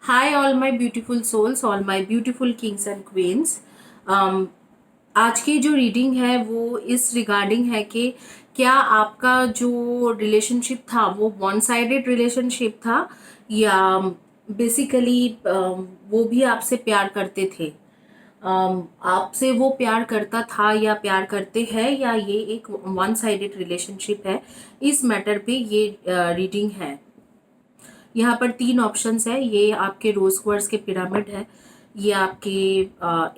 Hi, all my beautiful souls, all my beautiful kings and queens. um, आज की जो reading है वो इस रिगार्डिंग है कि क्या आपका जो रिलेशनशिप था वो वन साइडेड रिलेशनशिप था या बेसिकली वो भी आपसे प्यार करते थे। आपसे वो प्यार करता था या प्यार करते हैं या ये एक वन साइडेड रिलेशनशिप है। इस मैटर पे ये रीडिंग है। यहाँ पर तीन ऑप्शंस है। ये आपके रोज क्वार्ट्ज के पिरामिड है, ये आपके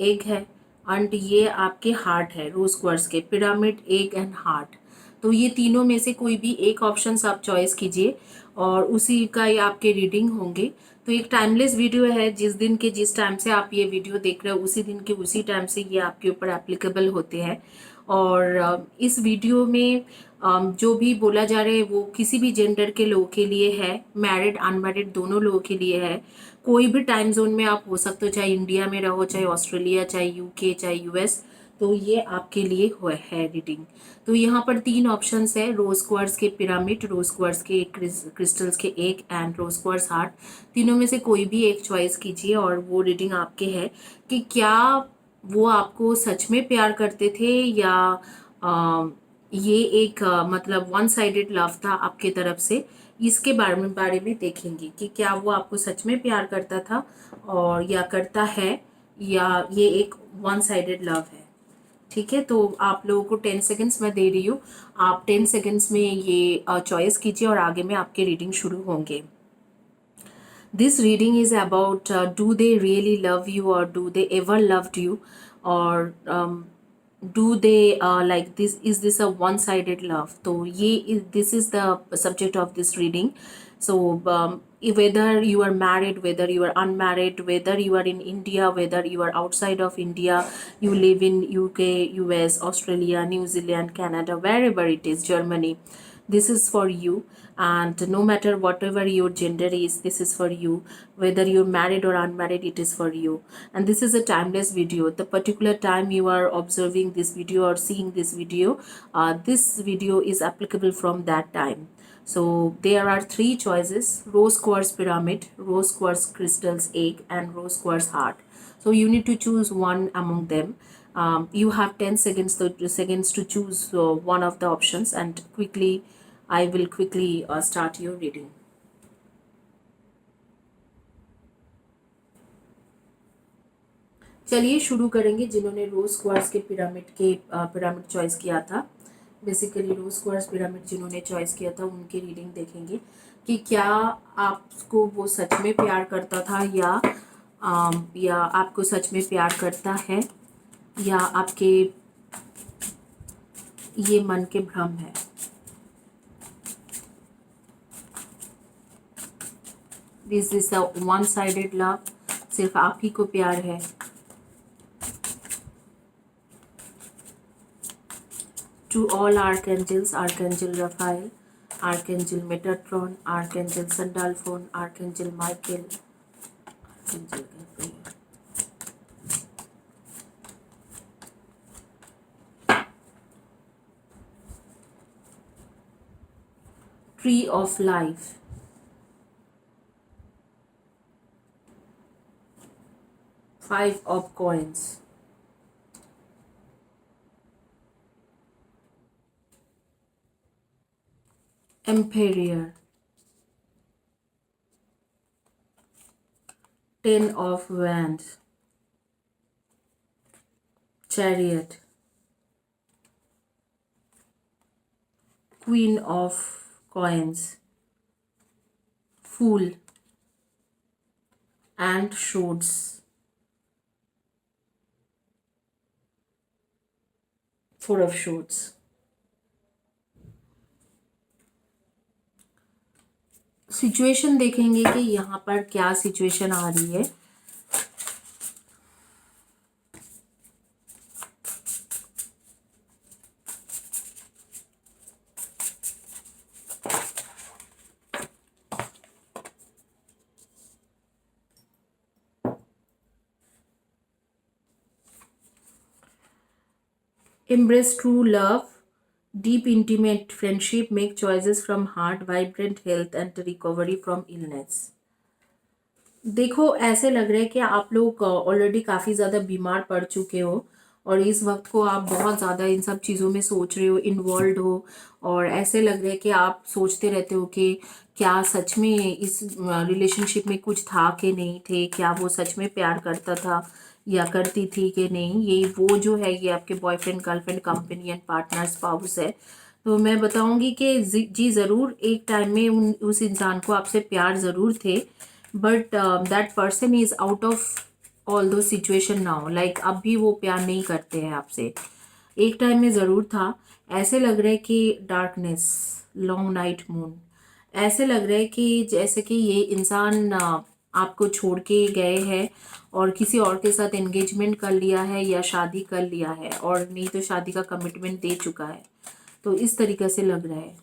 एग है, एंड ये आपके हार्ट है। रोज क्वार्ट्ज के पिरामिड, एग एंड हार्ट। तो ये तीनों में से कोई भी एक ऑप्शन आप चॉइस कीजिए और उसी का ये आपके रीडिंग होंगे। तो एक टाइमलेस वीडियो है, जिस दिन के जिस टाइम से आप ये वीडियो देख रहे हो उसी दिन के उसी टाइम से ये आपके ऊपर एप्लीकेबल होते हैं। और इस वीडियो में जो भी बोला जा रहा है वो किसी भी जेंडर के लोगों के लिए है, मैरिड अनमैरिड दोनों लोगों के लिए है। कोई भी टाइम जोन में आप हो सकते हो, चाहे इंडिया में रहो, चाहे ऑस्ट्रेलिया, चाहे यूके, चाहे यूएस। तो ये आपके लिए है रीडिंग। तो यहाँ पर तीन ऑप्शंस है, रोज क्वार्ट्ज के पिरामिड, रोज क्वार्ट्ज के क्रिस्टल्स के एक एंड रोज क्वार्ट्ज हार्ट। तीनों में से कोई भी एक चॉइस कीजिए और वो रीडिंग आपके है कि क्या वो आपको सच में प्यार करते थे या ये एक मतलब वन साइडेड लव था आपके तरफ से। इसके बारे में देखेंगे कि क्या वो आपको सच में प्यार करता था और या करता है, या ये एक वन साइडेड लव है। ठीक है, तो आप लोगों को 10 सेकेंड्स मैं दे रही हूँ। आप 10 सेकेंड्स में ये चॉइस कीजिए और आगे में आपके रीडिंग शुरू होंगे। This reading is about do they really love you or do they ever loved you, or do they like this, is this a one sided love? So this is the subject of this reading. So whether you are married, whether you are unmarried, whether you are in India, whether you are outside of India, you live in UK, US, Australia, New Zealand, Canada, wherever it is, Germany, this is for you. And no matter whatever your gender is, this is for you. Whether you're married or unmarried, it is for you. And this is a timeless video. The particular time you are observing this video or seeing this video is applicable from that time. So there are three choices: rose quartz pyramid, rose quartz crystals egg, and rose quartz heart. So you need to choose one among them. You have 10 seconds to choose one of the options, and I will quickly start your reading. चलिए शुरू करेंगे। जिन्होंने रोज quartz के pyramid choice किया था, basically रोज quartz pyramid जिन्होंने choice किया था उनकी रीडिंग देखेंगे कि क्या आपको वो सच में प्यार करता था या आपको सच में प्यार करता है, या आपके ये मन के भ्रम है। This is a one sided love, सिर्फ आप ही को प्यार है। To all archangels, Archangel Raphael, Archangel Metatron, Archangel Sandalphon, Archangel Michael, Archangel Gabriel. Tree of Life, Five of Coins, Emperor, Ten of Wands, Chariot, Queen of Coins, Fool, and Swords, Four of Swords. Situation देखेंगे कि यहाँ पर क्या situation आ रही है। Embrace true love, deep intimate friendship, make choices from heart, vibrant health, and recovery from illness. देखो, ऐसे लग रहा है कि आप लोग ऑलरेडी काफ़ी ज़्यादा बीमार पड़ चुके हो और इस वक्त को आप बहुत ज़्यादा इन सब चीज़ों में सोच रहे हो, इन्वॉल्व हो। और ऐसे लग रहा है कि आप सोचते रहते हो कि क्या सच में इस रिलेशनशिप में कुछ था कि नहीं थे, क्या वो सच में प्यार करता था या करती थी कि नहीं। ये वो जो है ये आपके boyfriend, girlfriend, companion, partner, spouse है। तो मैं बताऊंगी कि जी ज़रूर एक टाइम में उस इंसान को आपसे प्यार ज़रूर थे, but that person is out of all दो सिचुएशन नाउ। लाइक अब भी वो प्यार नहीं करते हैं आपसे। एक टाइम में ज़रूर था। ऐसे लग रहा है कि डार्कनेस, लॉन्ग नाइट मून, ऐसे लग रहा है कि जैसे कि ये इंसान आपको छोड़ के गए हैं और किसी और के साथ एंगेजमेंट कर लिया है या शादी कर लिया है, और नहीं तो शादी का कमिटमेंट दे चुका है। तो इस तरीके से लग रहा है।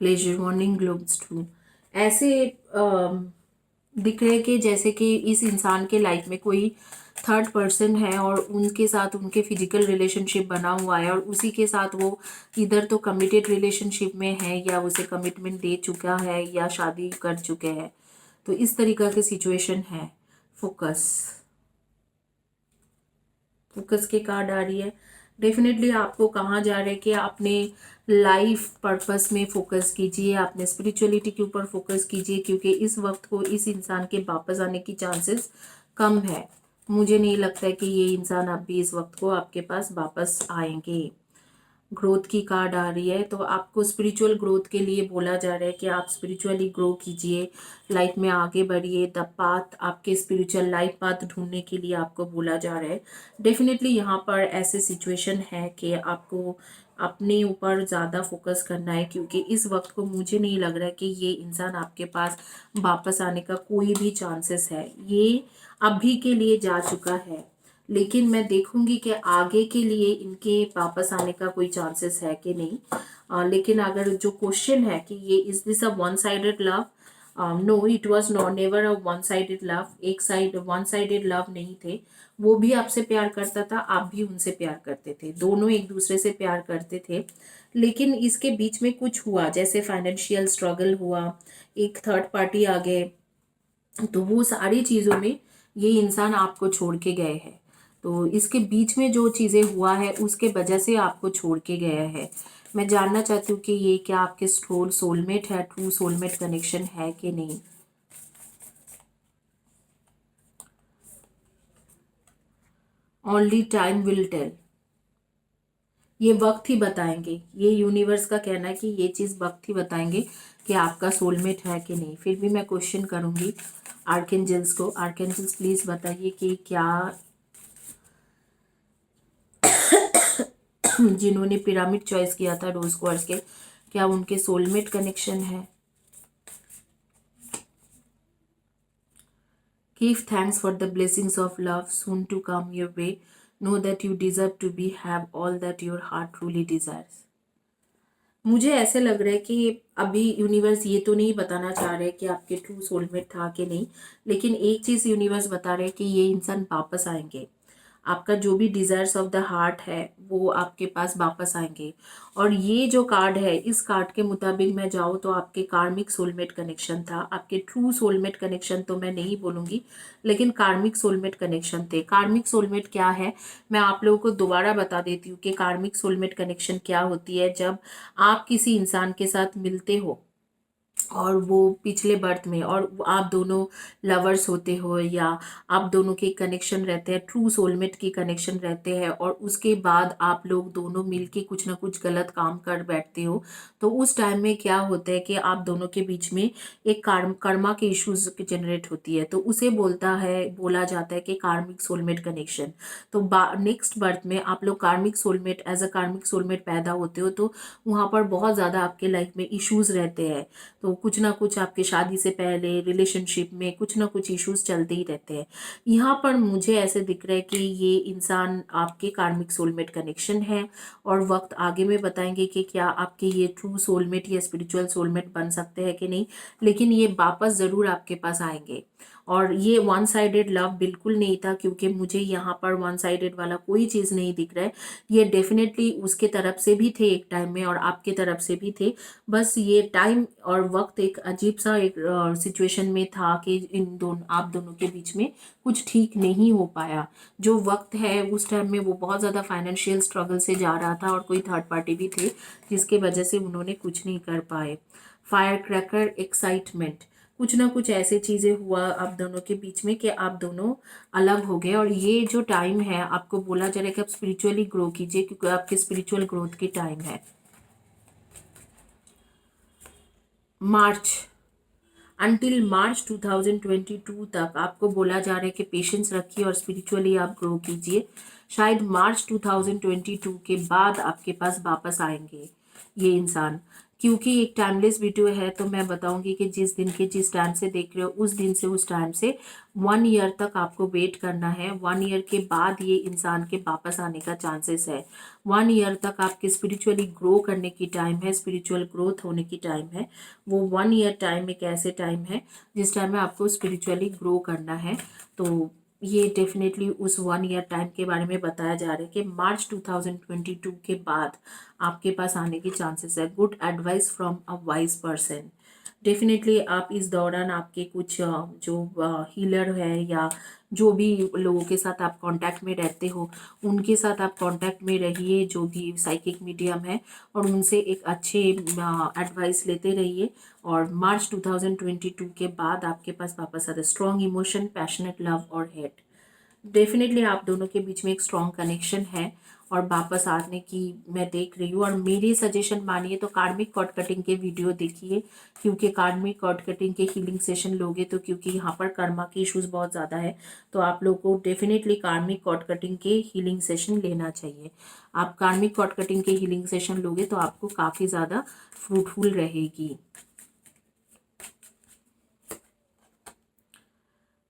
प्लेजर, मॉर्निंग ग्लोब्स टू, ऐसे दिख रहे कि जैसे कि इस इंसान के लाइफ में कोई थर्ड पर्सन है और उनके साथ उनके फिजिकल रिलेशनशिप बना हुआ है और उसी के साथ वो इधर तो कमिटेड रिलेशनशिप में है या उसे कमिटमेंट दे चुका है या शादी कर चुके हैं। तो इस तरीका की सिचुएशन है। फोकस, फोकस के कार्ड आ रही है। डेफिनेटली आपको कहा जा रहा है कि अपने लाइफ पर्पस में फोकस कीजिए, अपने स्पिरिचुअलिटी के ऊपर फोकस कीजिए, क्योंकि इस वक्त को इस इंसान के वापस आने की चांसेस कम है। मुझे नहीं लगता है कि ये इंसान अभी इस वक्त को आपके पास वापस आएंगे। ग्रोथ की कार्ड आ रही है, तो आपको स्पिरिचुअल ग्रोथ के लिए बोला जा रहा है कि आप स्पिरिचुअली ग्रो कीजिए, लाइफ में आगे बढ़िए। द पाथ, आपके स्पिरिचुअल लाइफ पाथ ढूंढने के लिए आपको बोला जा रहा है। डेफिनेटली यहाँ पर ऐसे सिचुएशन है कि आपको अपने ऊपर ज़्यादा फोकस करना है, क्योंकि इस वक्त को मुझे नहीं लग रहा है कि ये इंसान आपके पास वापस आने का कोई भी चांसेस है। ये अभी के लिए जा चुका है, लेकिन मैं देखूंगी कि आगे के लिए इनके वापस आने का कोई चांसेस है कि नहीं। लेकिन अगर जो क्वेश्चन है कि ये is this a one sided love, no, it was not never a one sided love. एक साइड वन साइडेड लव नहीं थे। वो भी आपसे प्यार करता था, आप भी उनसे प्यार करते थे, दोनों एक दूसरे से प्यार करते थे। लेकिन इसके बीच में कुछ हुआ, जैसे फाइनेंशियल स्ट्रगल हुआ, एक थर्ड पार्टी आ गए, तो वो सारी चीज़ों में ये इंसान आपको छोड़ के गए हैं। तो इसके बीच में जो चीज़ें हुआ है उसके वजह से आपको छोड़ के गया है। मैं जानना चाहती हूँ कि ये क्या आपके सोलमेट है, ट्रू सोलमेट कनेक्शन है कि नहीं। ओनली टाइम विल टेल, ये वक्त ही बताएंगे। ये यूनिवर्स का कहना है कि ये चीज़ वक्त ही बताएंगे कि आपका सोलमेट है कि नहीं। फिर भी मैं क्वेश्चन करूँगी आर्केंजल्स को। आर्केंजल्स प्लीज़ बताइए कि क्या जिन्होंने पिरामिड चॉइस किया था रोज क्वार्ट्ज के, क्या उनके सोलमेट कनेक्शन है। Give thanks for the blessings of love soon to come your way, know that you deserve to be have all that your heart truly desires. मुझे ऐसे लग रहा है कि अभी यूनिवर्स ये तो नहीं बताना चाह रहे कि आपके ट्रू सोलमेट था कि नहीं, लेकिन एक चीज़ यूनिवर्स बता रहे हैं कि ये इंसान वापस आएंगे। आपका जो भी डिज़ायर्स ऑफ द हार्ट है वो आपके पास वापस आएंगे। और ये जो कार्ड है, इस कार्ड के मुताबिक मैं जाऊँ तो आपके कार्मिक सोलमेट कनेक्शन था। आपके ट्रू सोलमेट कनेक्शन तो मैं नहीं बोलूँगी, लेकिन कार्मिक सोलमेट कनेक्शन थे। कार्मिक सोलमेट क्या है, मैं आप लोगों को दोबारा बता देती हूँ कि कार्मिक सोलमेट कनेक्शन क्या होती है। जब आप किसी इंसान के साथ मिलते हो और वो पिछले बर्थ में, और आप दोनों लवर्स होते हो या आप दोनों के कनेक्शन रहते हैं, ट्रू सोलमेट की कनेक्शन रहते हैं, और उसके बाद आप लोग दोनों मिलके कुछ ना कुछ गलत काम कर बैठते हो, तो उस टाइम में क्या होता है कि आप दोनों के बीच में एक कर्मा के इश्यूज जनरेट होती है। तो उसे बोला जाता है कि कार्मिक सोलमेट कनेक्शन। तो नेक्स्ट बर्थ में आप लोग कार्मिक सोलमेट, एज अ कार्मिक सोलमेट पैदा होते हो, तो वहाँ पर बहुत ज़्यादा आपके लाइफ में इश्यूज रहते हैं। तो कुछ ना कुछ आपके शादी से पहले रिलेशनशिप में कुछ ना कुछ इश्यूज चलते ही रहते हैं। यहाँ पर मुझे ऐसे दिख रहा है कि ये इंसान आपके कार्मिक सोलमेट कनेक्शन है, और वक्त आगे में बताएंगे कि क्या आपके ये ट्रू सोलमेट या स्पिरिचुअल सोलमेट बन सकते हैं कि नहीं, लेकिन ये वापस ज़रूर आपके पास आएंगे। और ये वन साइडेड लव बिल्कुल नहीं था, क्योंकि मुझे यहाँ पर वन साइडेड वाला कोई चीज़ नहीं दिख रहा है। ये डेफिनेटली उसके तरफ से भी थे एक टाइम में और आपके तरफ से भी थे। बस ये टाइम और वक्त एक अजीब सा एक सिचुएशन में था कि इन दोनों आप दोनों के बीच में कुछ ठीक नहीं हो पाया। जो वक्त है उस टाइम में वो बहुत ज़्यादा फाइनेंशियल स्ट्रगल से जा रहा था और कोई थर्ड पार्टी भी थे जिसके वजह से उन्होंने कुछ नहीं कर पाए। फायर क्रैकर एक्साइटमेंट, कुछ ना कुछ ऐसे चीज़ें हुआ आप दोनों के बीच में कि आप दोनों अलग हो गए। और ये जो टाइम है आपको बोला जा रहा है कि आप स्पिरिचुअली ग्रो कीजिए, क्योंकि आपके स्पिरिचुअल ग्रोथ की टाइम है। मार्च, अंटिल मार्च 2022 तक आपको बोला जा रहा है कि पेशेंस रखिए और स्पिरिचुअली आप ग्रो कीजिए। शायद मार्च 2022 के बाद आपके पास वापस आएंगे ये इंसान, क्योंकि एक टाइमलेस वीडियो है। तो मैं बताऊंगी कि जिस दिन के जिस टाइम से देख रहे हो उस दिन से उस टाइम से 1 ईयर तक आपको वेट करना है। 1 ईयर के बाद ये इंसान के वापस आने का चांसेस है। 1 ईयर तक आपके स्पिरिचुअली ग्रो करने की टाइम है, स्पिरिचुअल ग्रोथ होने की टाइम है। वो 1 ईयर टाइम एक ऐसे टाइम है जिस टाइम में आपको स्पिरिचुअली ग्रो करना है। तो ये डेफिनेटली उस 1 ईयर टाइम के बारे में बताया जा रहा है कि मार्च 2022 के बाद आपके पास आने की चांसेस है। Good advice from a wise person, definitely आप इस दौरान आपके कुछ जो हीलर है या जो भी लोगों के साथ आप कांटेक्ट में रहते हो उनके साथ आप कांटेक्ट में रहिए, जो भी साइकिक मीडियम है, और उनसे एक अच्छे एडवाइस लेते रहिए। और मार्च 2022 के बाद आपके पास वापस आता है स्ट्रॉन्ग इमोशन, पैशनेट लव और हेट। डेफिनेटली आप दोनों के बीच में एक स्ट्रॉन्ग कनेक्शन है और वापस आने की मैं देख रही हूँ। और मेरी सजेशन मानिए तो कार्मिक कॉर्ड कटिंग के वीडियो देखिए, क्योंकि कार्मिक कॉर्ड कटिंग के हीलिंग सेशन लोगे तो, क्योंकि यहाँ पर कर्मा के इश्यूज बहुत ज़्यादा है, तो आप लोग को डेफिनेटली कार्मिक कॉर्ड कटिंग के हीलिंग सेशन लेना चाहिए। आप कार्मिक कॉर्ड कटिंग के हीलिंग सेशन लोगे तो आपको काफ़ी ज़्यादा फ्रूटफुल रहेगी।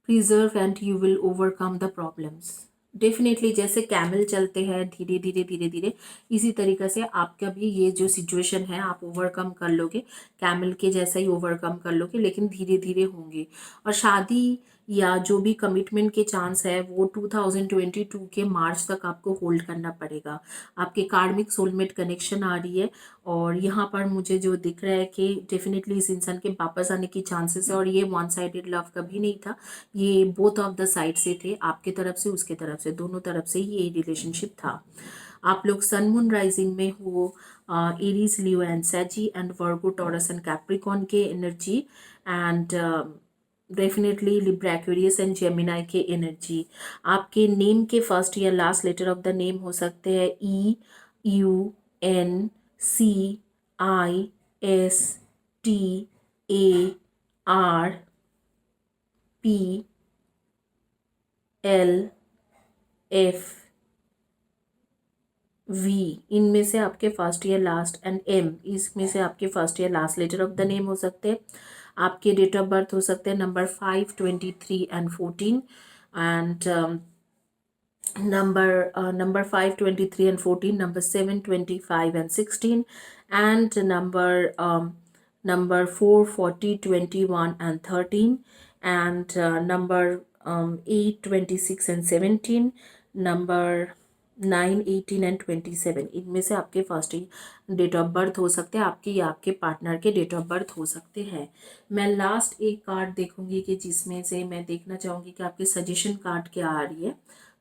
Preserve and you will overcome the problems. Definitely जैसे कैमल चलते हैं धीरे धीरे धीरे धीरे, इसी तरीके से आपका भी ये जो सिचुएशन है आप ओवरकम कर लोगे, कैमल के जैसा ही ओवरकम कर लोगे, लेकिन धीरे धीरे होंगे। और शादी या जो भी कमिटमेंट के चांस है वो 2022 के मार्च तक आपको होल्ड करना पड़ेगा। आपके कार्मिक सोलमेट कनेक्शन आ रही है और यहाँ पर मुझे जो दिख रहा है कि डेफिनेटली इस इंसान के वापस आने की चांसेस है। और ये वन साइडेड लव कभी नहीं था, ये बोथ ऑफ द साइड से थे, आपके तरफ से उसके तरफ से, दोनों तरफ से ही ये रिलेशनशिप था। आप लोग सन मून राइजिंग में हो Aries, Leo and Sagi and Virgo, Taurus and Capricorn के energy, and definitely Libra, Aquarius and Gemini के एनर्जी। आपके नेम के फर्स्ट या last letter of the name हो सकते हैं EUNCARPV, इनमें से आपके फर्स्ट या लास्ट, एंड M, इसमें से आपके फर्स्ट या last letter of the name हो सकते हैं। आपके डेट ऑफ बर्थ हो सकते हैं number 5, 23 and 14, and number 5, 23 and 14, number 7, 25 and 16, and number 4, 40, 21 and 13, and number 8, 26 and 17, number 9, 18 and 27, इनमें से आपके फर्स्ट डेट ऑफ बर्थ हो सकते हैं, आपके या आपके पार्टनर के डेट ऑफ बर्थ हो सकते हैं। मैं लास्ट एक कार्ड देखूंगी कि जिसमें से मैं देखना चाहूँगी कि आपके सजेशन कार्ड क्या आ रही है।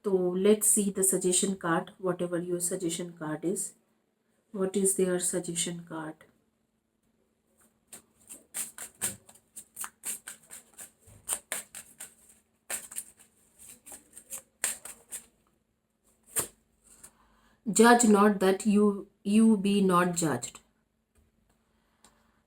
So let's see the suggestion card, whatever your suggestion card is. What is their suggestion card? Judge not that you be not judged.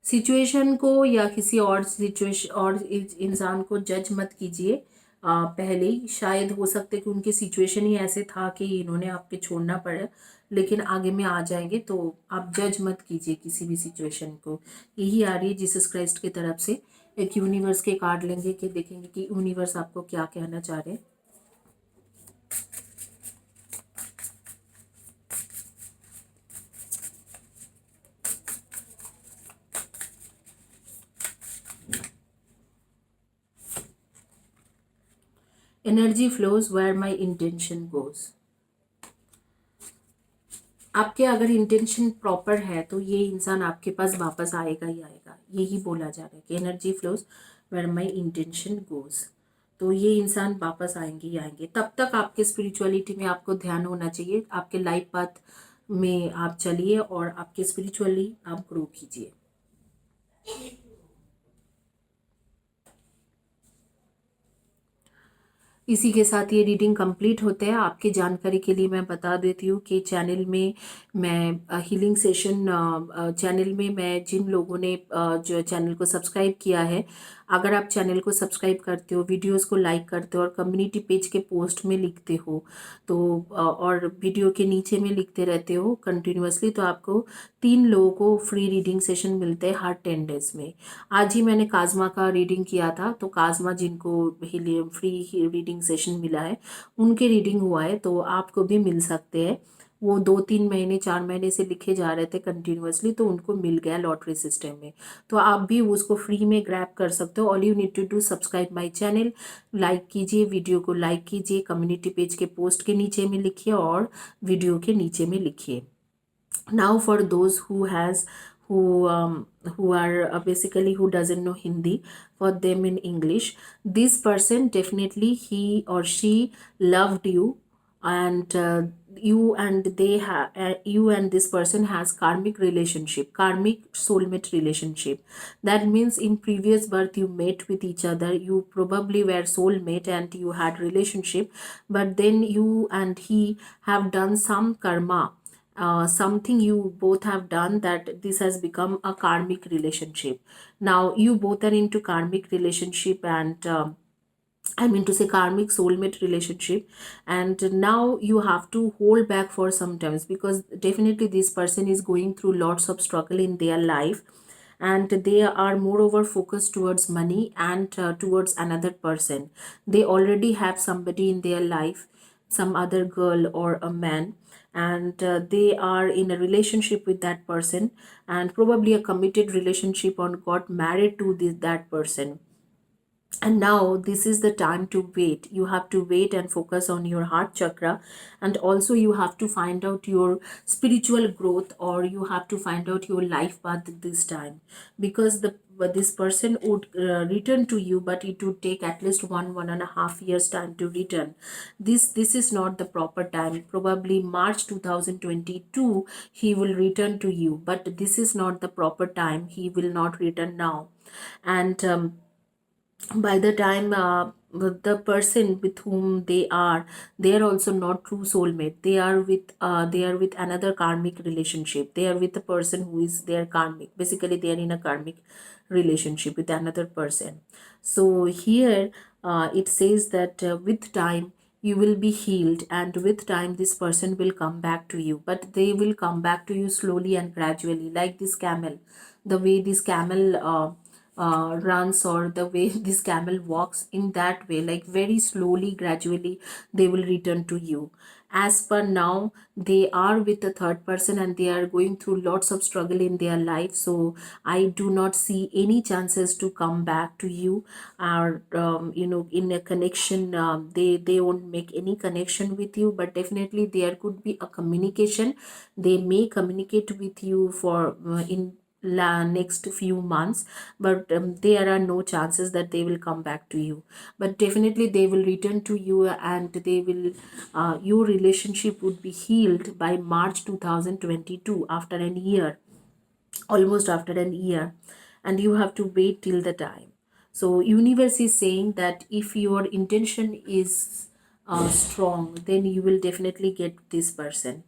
Situation को या किसी और सिचुएशन और इंसान को जज मत कीजिए। पहले ही शायद हो सकते कि उनकी सिचुएशन ही ऐसे था कि इन्होंने आपके छोड़ना पड़ा, लेकिन आगे में आ जाएंगे, तो आप जज मत कीजिए किसी भी सिचुएशन को। यही आ रही है जीसस क्राइस्ट की तरफ से। एक यूनिवर्स के कार्ड लेंगे कि देखेंगे कि यूनिवर्स आपको क्या कहना चाह रहे हैं। Energy flows where my intention goes. आपके अगर इंटेंशन प्रॉपर है तो ये इंसान आपके पास वापस आएगा ही आएगा, यही बोला जा रहा है कि energy flows where my intention goes. तो ये इंसान वापस आएंगे ही आएंगे। तब तक आपके स्पिरिचुअलिटी में आपको ध्यान होना चाहिए, आपके लाइफ पाथ में आप चलिए और आपके स्पिरिचुअली आप ग्रो कीजिए। इसी के साथ ये रीडिंग कंप्लीट होते हैं। आपकी जानकारी के लिए मैं बता देती हूँ कि चैनल में मैं हीलिंग सेशन चैनल में मैं जिन लोगों ने जो चैनल को सब्सक्राइब किया है, अगर आप चैनल को सब्सक्राइब करते हो, वीडियोस को लाइक करते हो और कम्युनिटी पेज के पोस्ट में लिखते हो तो और वीडियो के नीचे में लिखते रहते हो कंटिन्यूअसली, तो आपको 3 लोगों को फ्री रीडिंग सेशन मिलते हैं हर 10 डेज में। आज ही मैंने काजमा का रीडिंग किया था, तो काजमा जिनको फ्री रीडिंग सेशन मिला है उनके रीडिंग हुआ है, तो आपको भी मिल सकते हैं। वो 2-3 महीने 4 महीने से लिखे जा रहे थे कंटिन्यूअसली, तो उनको मिल गया लॉटरी सिस्टम में। तो आप भी उसको फ्री में ग्रैब कर सकते हो। All you need to do subscribe my channel, like कीजिए, वीडियो को लाइक कीजिए, कम्युनिटी पेज के पोस्ट के नीचे में लिखिए और वीडियो के नीचे में लिखिए। Now for those who are basically who doesn't know Hindi, for them in English, this person definitely he or she loved you, and you and this person has karmic relationship, karmic soulmate relationship. That means in previous birth you met with each other, you probably were soulmate and you had relationship, but then you and he have done some karma, something you both have done, that this has become a karmic relationship. Now you both are into karmic relationship, and I mean to say karmic soulmate relationship, and now you have to hold back for some times, because definitely this person is going through lots of struggle in their life, and they are moreover focused towards money and towards another person. They already have somebody in their life, some other girl or a man, and they are in a relationship with that person, and probably a committed relationship, or got married to that person. And now this is the time to wait. You have to wait and focus on your heart chakra, and also you have to find out your spiritual growth, or you have to find out your life path this time, because this person would return to you, but it would take at least 1.5 years time to return. This is not the proper time. Probably March 2022 he will return to you, but this is not the proper time. He will not return now. And by the time the person with whom they are also not true soulmate. They are with another karmic relationship. They are with a person who is their karmic. Basically they are in a karmic relationship with another person. So here it says that with time you will be healed, and with time this person will come back to you, but they will come back to you slowly and gradually, like this camel. The way this camel runs, or the way this camel walks, in that way, like very slowly, gradually they will return to you. As per now they are with a third person, and they are going through lots of struggle in their life, so I do not see any chances to come back to you, or in a connection. They won't make any connection with you, but definitely there could be a communication. They may communicate with you for in next few months, but there are no chances that they will come back to you, but definitely they will return to you, and they will your relationship would be healed by March 2022, after an year, almost after an year, and you have to wait till the time. So universe is saying that if your intention is strong, then you will definitely get this person.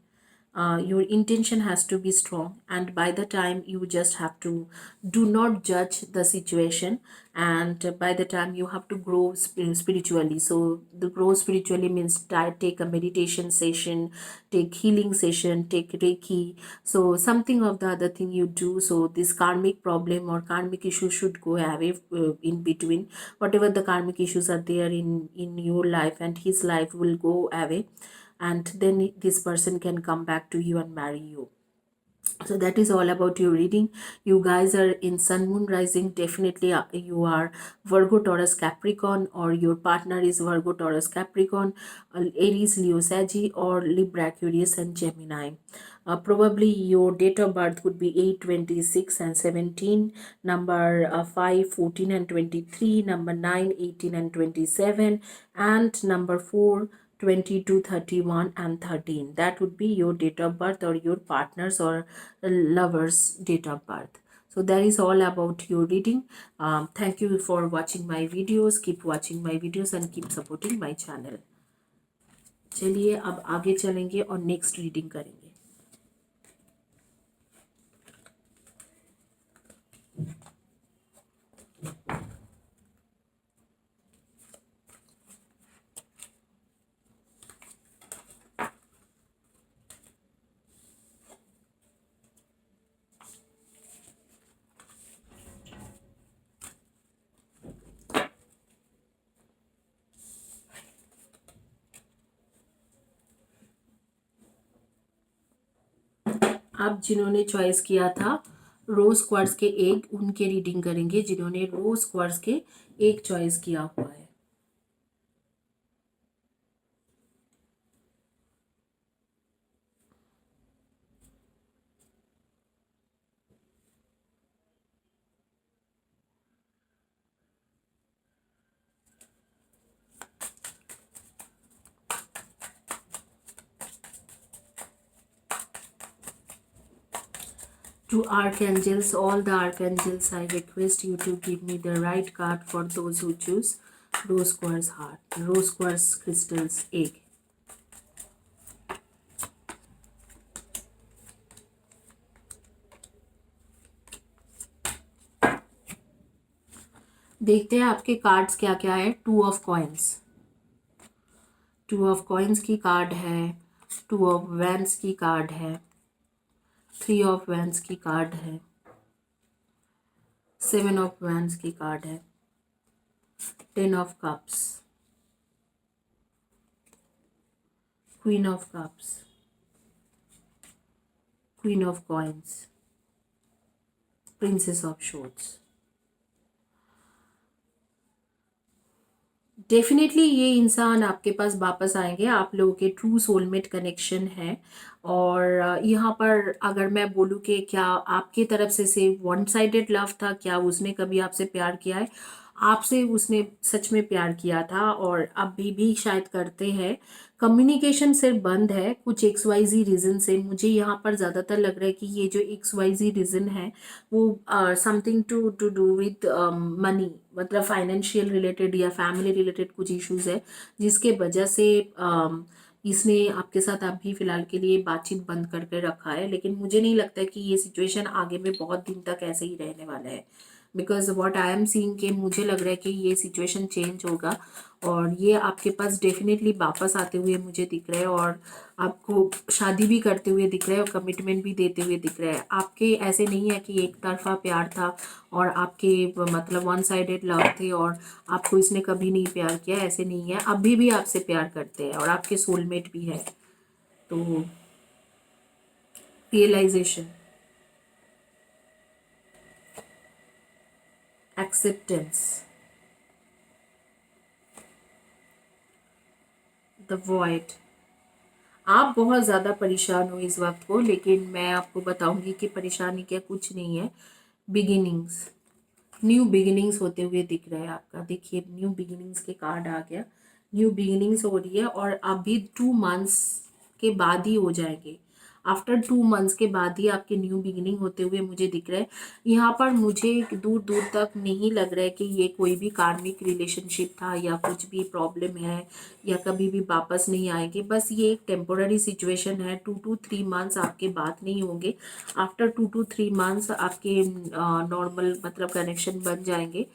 Your intention has to be strong, and by the time you just have to do not judge the situation, and by the time you have to grow spiritually. So the grow spiritually means take a meditation session, take healing session, take reiki, so something of the other thing you do, so this karmic problem or karmic issue should go away. In between, whatever the karmic issues are there in your life and his life will go away, and then this person can come back to you and marry you. So that is all about your reading. You guys are in sun moon rising. Definitely you are Virgo, Taurus, Capricorn, or your partner is Virgo, Taurus, Capricorn, Aries, Leo, Saggy, or Libra, Aquarius, and Gemini. Probably your date of birth would be 8, 26, and 17, number 5, 14, and 23, number 9, 18, and 27, and number 4, 22, 31, and 13. That would be your date of birth or your partner's or lover's date of birth. So that is all about your reading. Thank you for watching my videos. Keep watching my videos and keep supporting my channel. चलिए अब आगे चलेंगे और next reading करेंगे. आप जिन्होंने choice किया था रोज क्वार्ट्ज के एग, उनके रीडिंग करेंगे जिन्होंने रोज क्वार्ट्ज के एग चॉइस किया हुआ है. To archangels, all the archangels, I request you to give me the right card for those who choose rose quartz heart, rose quartz crystals egg. देखते हैं आपके कार्ड्स क्या क्या है. Two of coins, two of coins की card है. Two of vents की card है. थ्री ऑफ वैंस की कार्ड है. सेवन ऑफ वैंस की कार्ड है. Ten of cups, queen of cups, queen of coins, princess of shorts. Definitely ये इंसान आपके पास वापस आएंगे. आप लोगों के ट्रू सोलमेट कनेक्शन है. और यहाँ पर अगर मैं बोलूँ कि क्या आपकी तरफ से वन साइडेड लव था, क्या उसने कभी आपसे प्यार किया है, आपसे उसने सच में प्यार किया था और अभी भी शायद करते हैं. कम्युनिकेशन सिर्फ बंद है कुछ एक्स वाई जी रीज़न से. मुझे यहाँ पर ज़्यादातर लग रहा है कि ये जो एक्स वाई जी रीज़न है वो something to do with money, मतलब फाइनेंशियल रिलेटेड या फैमिली रिलेटेड कुछ इश्यूज है जिसके वजह से इसने आपके साथ अभी फ़िलहाल के लिए बातचीत बंद करके रखा है. लेकिन मुझे नहीं लगता कि ये सिचुएशन आगे में बहुत दिन तक ऐसे ही रहने वाला है. Because what I am seeing के मुझे लग रहा है कि ये सिचुएशन चेंज होगा और ये आपके पास डेफिनेटली वापस आते हुए मुझे दिख रहा है और आपको शादी भी करते हुए दिख रहा है और कमिटमेंट भी देते हुए दिख रहा है. आपके ऐसे नहीं है कि एक तरफा प्यार था और आपके मतलब वन साइडेड लव थे और आपको इसने कभी नहीं प्यार किया, ऐसे नहीं है. अभी भी आपसे प्यार करते हैं और आपके सोलमेट भी है. तो रियलाइजेशन, एक्सेप्टेंस, द वॉइड. आप बहुत ज़्यादा परेशान हो इस वक्त को, लेकिन मैं आपको बताऊंगी कि परेशानी क्या कुछ नहीं है. बिगिनिंग्स, न्यू बिगिनिंग्स होते हुए दिख रहा है आपका. देखिए न्यू बिगिनिंग्स के कार्ड आ गया. न्यू बिगिनिंग्स हो रही है और अभी 2 मंथ्स के बाद ही हो जाएंगे. आफ्टर 2 मंथ्स के बाद ही आपके न्यू बिगिनिंग होते हुए मुझे दिख रहा है. यहाँ पर मुझे दूर दूर तक नहीं लग रहा है कि ये कोई भी कार्मिक रिलेशनशिप था या कुछ भी प्रॉब्लम है या कभी भी वापस नहीं आएंगे. बस ये एक टेम्पोररी सिचुएशन है. 2 to 3 मंथ्स आपके बात नहीं होंगे. आफ्टर 2 to 3 मंथ्स आपके नॉर्मल मतलब कनेक्शन बन जाएंगे.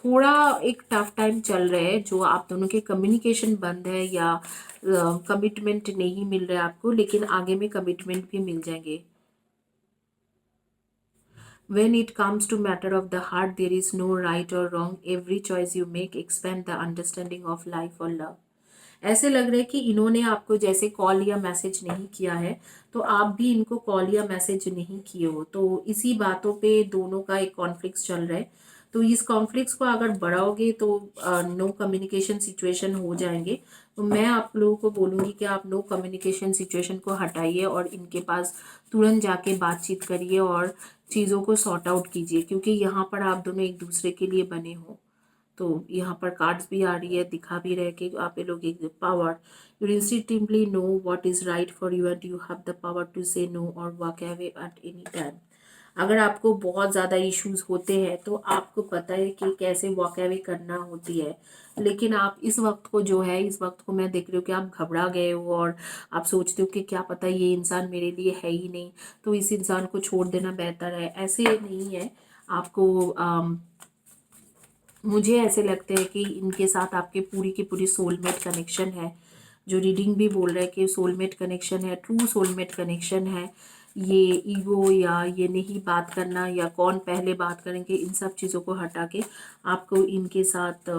थोड़ा एक टफ टाइम चल रहा है जो आप दोनों के कम्युनिकेशन बंद है या कमिटमेंट नहीं मिल रहा है आपको, लेकिन आगे में कमिटमेंट भी मिल जाएंगे. When it comes to matter of the heart, there is no right or wrong. Every choice you make expand the understanding of life or love. ऐसे लग रहा है कि इन्होंने आपको जैसे कॉल या मैसेज नहीं किया है, तो आप भी इनको कॉल या मैसेज नहीं किए हो, तो इसी बातों पे दोनों का एक कॉन्फ्लिक्ट चल रहा है। तो इस कॉन्फ्लिक्ट्स को अगर बढ़ाओगे तो नो कम्युनिकेशन सिचुएशन हो जाएंगे। तो मैं आप लोगों को बोलूँगी कि आप नो कम्युनिकेशन सिचुएशन को हटाइए और इनके पास तुरंत जाके बातचीत करिए और चीज़ों को सॉर्ट आउट कीजिए, क्योंकि यहाँ पर आप दोनों एक दूसरे के लिए बने हो। तो यहाँ पर कार्ड्स भी आ रही है, दिखा भी रहे कि आप ये लोग एक power, you instinctively know what is right for you and you have the power to say no or walk away at any time. अगर आपको बहुत ज़्यादा इश्यूज होते हैं तो आपको पता है कि कैसे वॉक अवे करना होती है, लेकिन आप इस वक्त को जो है, इस वक्त को मैं देख रही हूँ कि आप घबरा गए हो और आप सोचते हो कि क्या पता ये इंसान मेरे लिए है ही नहीं, तो इस इंसान को छोड़ देना बेहतर है। ऐसे नहीं है। आपको मुझे ऐसे लगते हैं कि इनके साथ आपके पूरी की पूरी सोलमेट कनेक्शन है। जो रीडिंग भी बोल रहा है कि सोलमेट कनेक्शन है, ट्रू सोलमेट कनेक्शन है। ये ईगो या ये नहीं बात करना या कौन पहले बात करेंगे, इन सब चीज़ों को हटा के आपको इनके साथ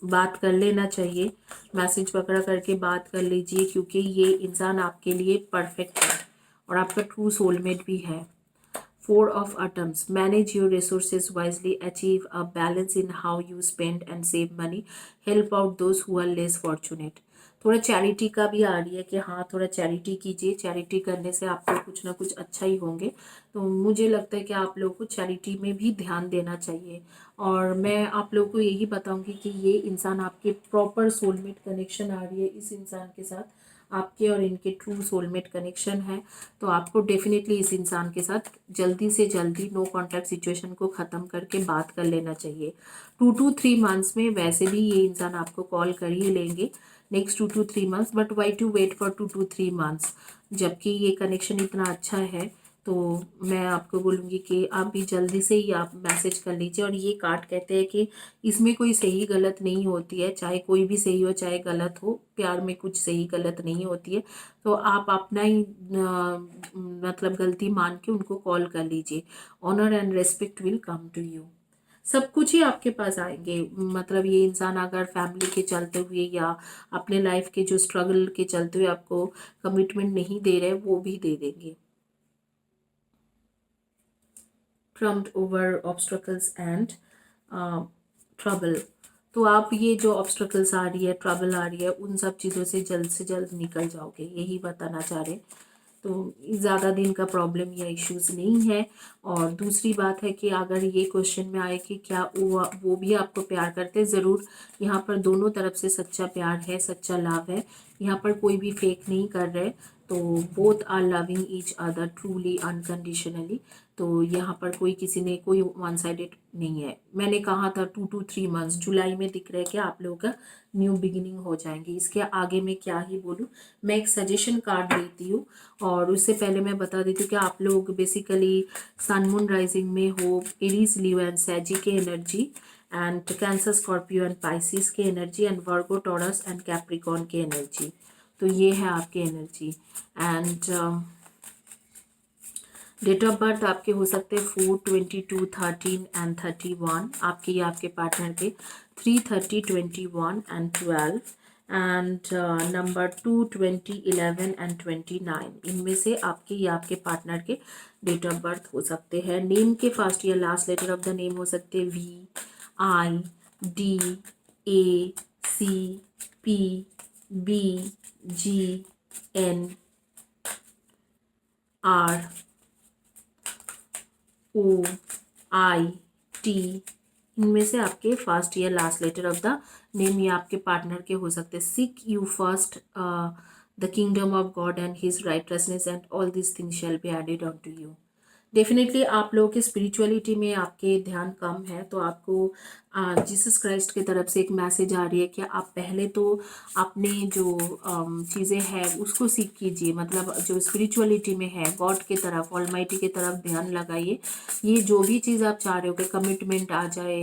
बात कर लेना चाहिए। मैसेज पकड़ा करके बात कर लीजिए, क्योंकि ये इंसान आपके लिए परफेक्ट है और आपका ट्रू सोलमेट भी है। Four of Atoms. Manage your resources wisely. Achieve a balance in how you spend and save money. Help out those who are less fortunate. थोड़ा चैरिटी का भी आ रही है कि हाँ, थोड़ा चैरिटी कीजिए। चैरिटी करने से आपको कुछ ना कुछ अच्छा ही होंगे। तो मुझे लगता है कि आप लोगों को चैरिटी में भी ध्यान देना चाहिए। और मैं आप लोगों को यही बताऊंगी कि ये इंसान आपके प्रॉपर सोलमेट कनेक्शन आ रही है। इस इंसान के साथ आपके और इनके ट्रू सोलमेट कनेक्शन है। तो आपको डेफिनेटली इस इंसान के साथ जल्दी से जल्दी नो कॉन्टैक्ट सिचुएशन को ख़त्म करके बात कर लेना चाहिए। 2 to 3 मंथ्स में वैसे भी ये इंसान आपको कॉल कर ही लेंगे, next 2 to 3 months, but why to wait for 2 to 3 months, जबकि ये कनेक्शन इतना अच्छा है। तो मैं आपको बोलूँगी कि आप भी जल्दी से ही आप मैसेज कर लीजिए। और ये कार्ड कहते हैं कि इसमें कोई सही गलत नहीं होती है, चाहे कोई भी सही हो चाहे गलत हो, प्यार में कुछ सही गलत नहीं होती है। तो आप अपना ही मतलब गलती मान के उनको कॉल कर लीजिए। Honour and respect will come to you. सब कुछ ही आपके पास आएंगे। मतलब ये इंसान अगर फैमिली के चलते हुए या अपने लाइफ के जो स्ट्रगल के चलते हुए आपको कमिटमेंट नहीं दे रहे, वो भी दे देंगे। Trumped over obstacles and trouble. तो आप ये जो ऑब्स्ट्रकल्स आ रही है, ट्रबल आ रही है, उन सब चीज़ों से जल्द निकल जाओगे, यही बताना चाह रहे। तो ज़्यादा दिन का प्रॉब्लम या इश्यूज नहीं है। और दूसरी बात है कि अगर ये क्वेश्चन में आए कि क्या वो भी आपको प्यार करते हैं, ज़रूर। यहाँ पर दोनों तरफ से सच्चा प्यार है, सच्चा लव है। यहाँ पर कोई भी फेक नहीं कर रहे। तो both are loving each other truly unconditionally. तो यहाँ पर कोई किसी ने कोई वन साइडेड नहीं है। मैंने कहा था 2 to 3 मंथ्स, जुलाई में दिख रहा है कि आप लोगों का न्यू बिगिनिंग हो जाएंगी। इसके आगे मैं क्या ही बोलूँ। मैं एक सजेशन कार्ड देती हूँ और उससे पहले मैं बता देती हूँ कि आप लोग बेसिकली सन मून राइजिंग में हो एरीज, लियो एंड सैजी के energy, and cancer, Scorpio and Pisces के energy, and Virgo, Taurus and Capricorn के एनर्जी। तो ये है आपके energy. And date of birth आपके हो सकते हैं 4, 22, 13 एंड 31। आपके या आपके पार्टनर के 3, 30, 21 एंड 12। And number 2, 20, 11 and 29। इनमें से आपके या आपके पार्टनर के डेट ऑफ बर्थ हो सकते हैं। नेम के फर्स्ट या last letter of the name हो सकते हैं VIACPBGNROIT। इनमें से आपके फर्स्ट या last letter of the name या आपके पार्टनर के हो सकते हैं। Seek you first the kingdom of God and his righteousness and all this things shall be added on to you. Definitely आप लोगों की स्पिरिचुअलिटी में आपके ध्यान कम है, तो आपको जीसस क्राइस्ट की तरफ से एक मैसेज आ रही है कि आप पहले तो अपने जो चीज़ें हैं उसको सीख कीजिए। मतलब जो स्पिरिचुअलिटी में है, गॉड की तरफ, ऑलमाइटी की तरफ ध्यान लगाइए। ये जो भी चीज़ आप चाह रहे हो कि कमिटमेंट आ जाए,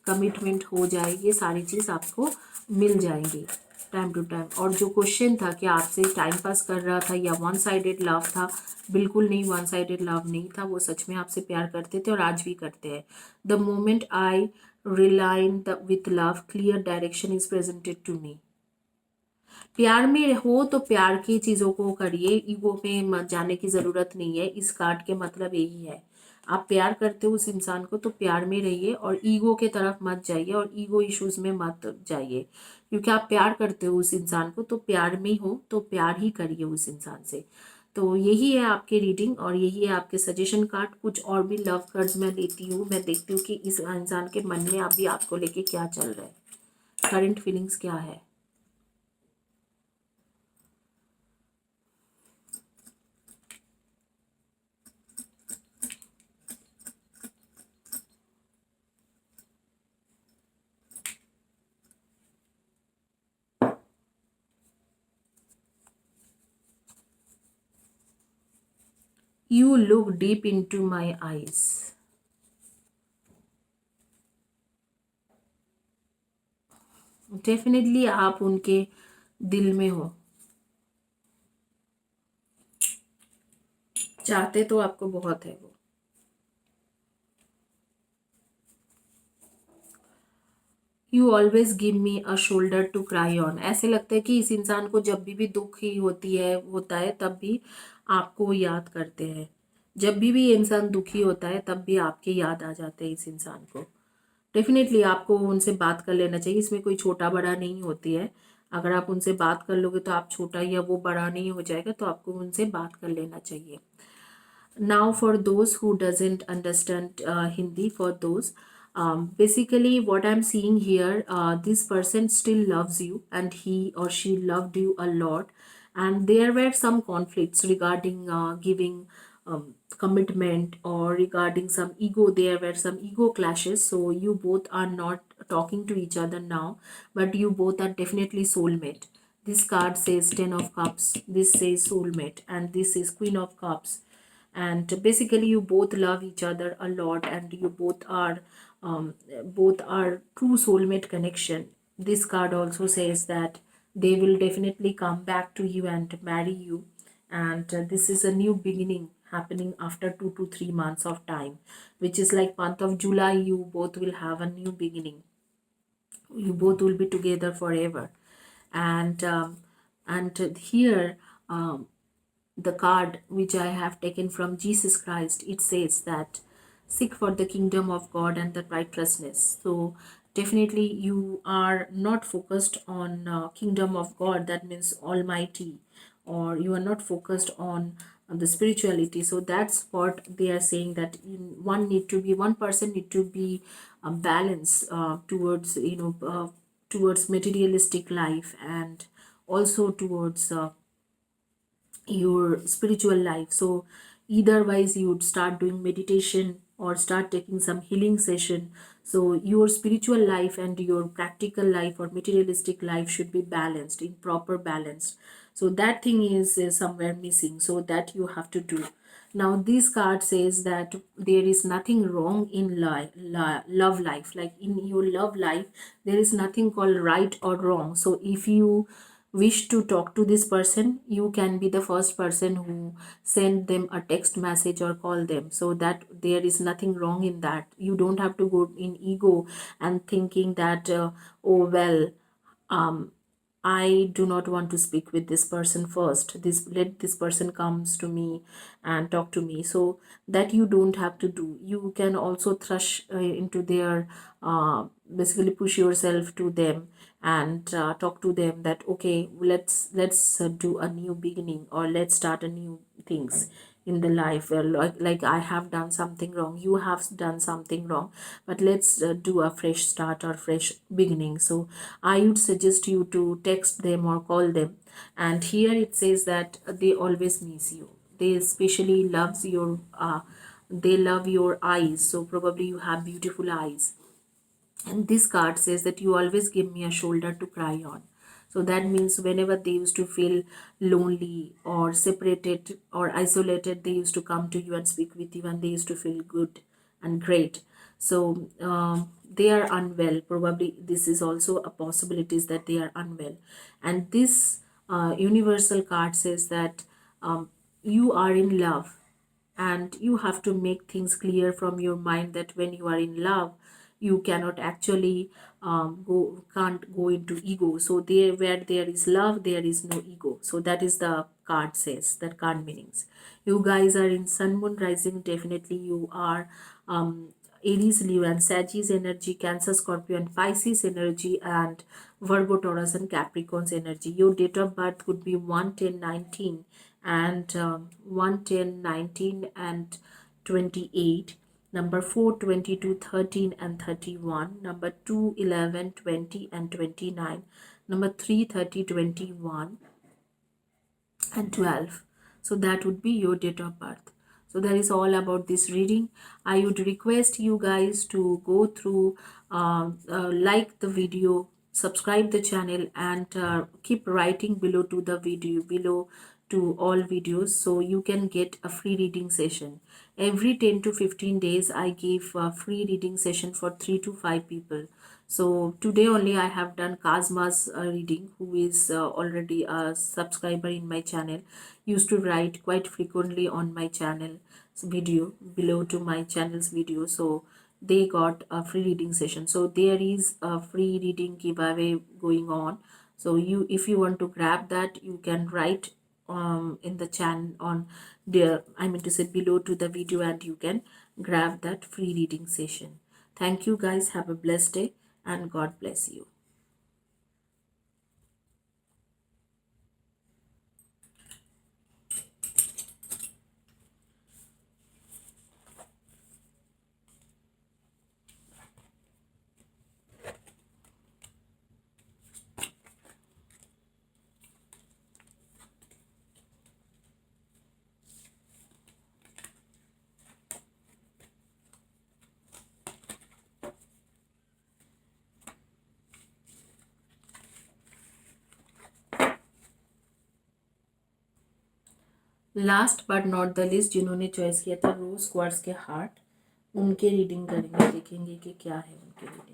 कमिटमेंट हो जाए, ये सारी चीज़ आपको मिल जाएंगी टाइम टू टाइम। और जो क्वेश्चन था कि आपसे टाइम पास कर रहा था या वन साइडेड लव था, बिल्कुल नहीं, वन साइडेड लव नहीं था। वो सच में आपसे प्यार करते थे और आज भी करते हैं। The moment I realign with love, clear direction is presented to me. प्यार में हो तो प्यार की चीज़ों को करिए, ईगो में मत जाने की ज़रूरत नहीं है। इस कार्ड के मतलब यही है, आप प्यार करते हो उस इंसान को तो प्यार में रहिए और ईगो के तरफ मत जाइए और ईगो इश्यूज में मत जाइए, क्योंकि आप प्यार करते हो उस इंसान को तो प्यार में हो तो प्यार ही करिए उस इंसान से। तो यही है आपकी रीडिंग और यही है आपके सजेशन कार्ड। कुछ और भी लव कार्ड्स मैं लेती हूँ, मैं देखती हूँ कि इस इंसान के मन में अभी आपको लेके क्या चल रहा है, करंट फीलिंग्स क्या है। You look deep into my eyes. Definitely आप उनके दिल में हो, चाहते तो आपको बहुत है वो। You always give me a shoulder to cry on. ऐसे लगता है कि इस इंसान को जब भी दुख ही होता है तब भी आपको याद करते हैं। जब भी ये इंसान दुखी होता है तब भी आपके याद आ जाते हैं इस इंसान को। डेफिनेटली आपको उनसे बात कर लेना चाहिए, इसमें कोई छोटा बड़ा नहीं होती है। अगर आप उनसे बात कर लोगे तो आप छोटा या वो बड़ा नहीं हो जाएगा, तो आपको उनसे बात कर लेना चाहिए। Now for those who doesn't understand Hindi, for those, basically what I'm seeing here, this person still loves you and he or she loved you a lot, and there were some conflicts regarding giving commitment or regarding some ego. There were some ego clashes, so you both are not talking to each other now, but you both are definitely soulmate. This card says 10 of cups, this says soulmate, and this is queen of cups. And basically you both love each other a lot and you both are true soulmate connection. This card also says that they will definitely come back to you and marry you, and this is a new beginning happening after 2 to 3 months of time, which is like month of July. You both will have a new beginning, you both will be together forever. And here, the card which I have taken from Jesus Christ, it says that seek for the kingdom of God and the righteousness. So definitely you are not focused on kingdom of God, that means Almighty, or you are not focused on the spirituality. So that's what they are saying, that one person need to be balanced towards towards materialistic life and also towards your spiritual life. So either wise you would start doing meditation or start taking some healing session. So your spiritual life and your practical life or materialistic life should be balanced, in proper balance. So that thing is somewhere missing, so that you have to do. Now this card says that there is nothing wrong in love life, like in your love life there is nothing called right or wrong. So if you wish to talk to this person, you can be the first person who send them a text message or call them, so that there is nothing wrong in that. You don't have to go in ego and thinking that oh well, um I do not want to speak with this person first. Let this person comes to me and talk to me. So that you don't have to do. You can also thrush into their basically push yourself to them and talk to them that okay, let's do a new beginning or let's start a new things in the life. Well, like I have done something wrong, you have done something wrong, but let's do a fresh start or fresh beginning. So I would suggest you to text them or call them. And here it says that they always miss you, they especially loves your they love your eyes, so probably you have beautiful eyes. And this card says that you always give me a shoulder to cry on. So that means whenever they used to feel lonely or separated or isolated, they used to come to you and speak with you, and they used to feel good and great. So they are unwell. Probably this is also a possibility, is that they are unwell. And this universal card says that you are in love, and you have to make things clear from your mind that when you are in love you cannot actually can't go into ego. So there, where there is love, there is no ego. So that is the card says, that card meanings. You guys are in sun moon rising, definitely you are Aries, Leo and Sagittarius energy, Cancer, Scorpio and Pisces energy, and Virgo, Taurus and Capricorn's energy. Your date of birth could be 1 10 19 and 1 10 19 and 28. Number 4 22 13 and 31. Number 2 11 20 and 29. Number 3 30 21 and 12. So that would be your date of birth. So that is all about this reading. I would request you guys to go through, like the video, subscribe the channel, and keep writing below to the video, below to all videos, so you can get a free reading session. Every 10 to 15 days I give a free reading session for 3 to 5 people. So today only I have done Kazma's reading, who is already a subscriber in my channel, used to write quite frequently on my channel video, below to my channel's video. So they got a free reading session. So there is a free reading giveaway going on. So you, if you want to grab that, you can write in the channel on there, I mean to say below to the video, and you can grab that free reading session. Thank you guys. Have a blessed day and God bless you. Last but not the list, जिन्होंने choice किया था रोज quartz के heart, उनके reading करेंगे, देखेंगे कि क्या है उनके रीडिंग।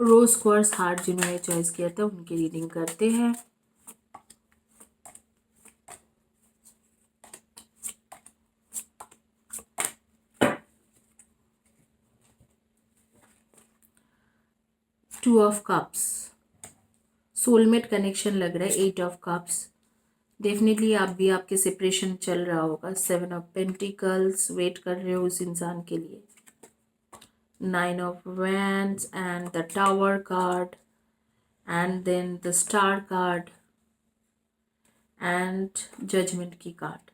रोज क्वार्ट्स हार्ट जिन्होंने चॉइस किया था उनकी रीडिंग करते हैं। Two of cups, soulmate connection लग रहा है। 8 ऑफ कप्स, डेफिनेटली आप भी, आपके सेपरेशन चल रहा होगा। 7 ऑफ पेंटिकल्स, वेट कर रहे हो उस इंसान के लिए। 9 of Wands and the Tower card, and then the Star card and Judgment की कार्ड।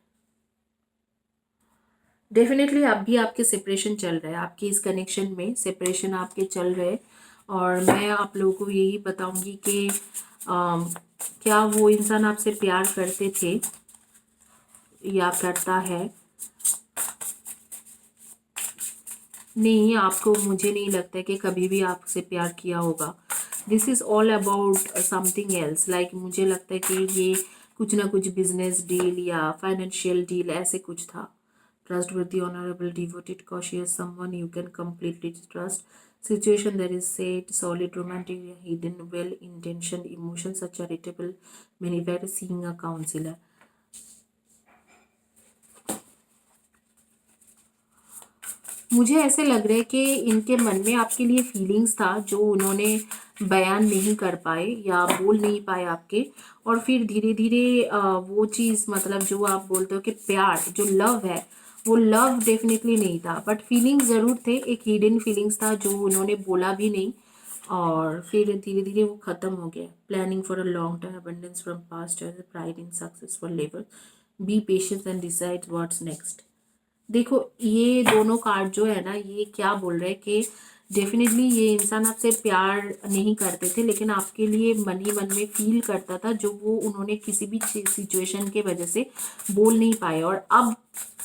डेफिनेटली आप भी, आपके सेपरेशन चल रहा है, आपके इस कनेक्शन में सेपरेशन आपके चल रहे हैं। और मैं आप लोगों को यही बताऊंगी कि क्या वो इंसान आपसे प्यार करते थे या करता है। नहीं, आपको, मुझे नहीं लगता कि कभी भी आपसे प्यार किया होगा। This is all about something else. Like मुझे लगता है कि ये कुछ ना कुछ बिजनेस डील या फाइनेंशियल डील ऐसे कुछ था। Trustworthy, honourable, devoted, cautious, someone you can completely trust, situation that is said, solid, romantic, hidden, well intentioned, emotions are charitable, many were seeing a counselor। मुझे ऐसे लग रहा है कि इनके मन में आपके लिए फीलिंग्स था जो उन्होंने बयान नहीं कर पाए या बोल नहीं पाए आपके, और फिर धीरे धीरे वो चीज़, मतलब जो आप बोलते हो कि प्यार, जो लव है, वो लव डेफिनेटली नहीं था, बट फीलिंग्स ज़रूर थे। एक हिडन फीलिंग्स था जो उन्होंने बोला भी नहीं, और फिर धीरे धीरे वो ख़त्म हो गया। Planning for a long term abundance from past, pride in successful labour, B patience and decide what's next. देखो ये दोनों कार्ड जो है ना, ये क्या बोल रहे हैं कि डेफिनेटली ये इंसान आपसे प्यार नहीं करते थे, लेकिन आपके लिए मन ही मन में फील करता था, जो वो उन्होंने किसी भी सिचुएशन के वजह से बोल नहीं पाए। और अब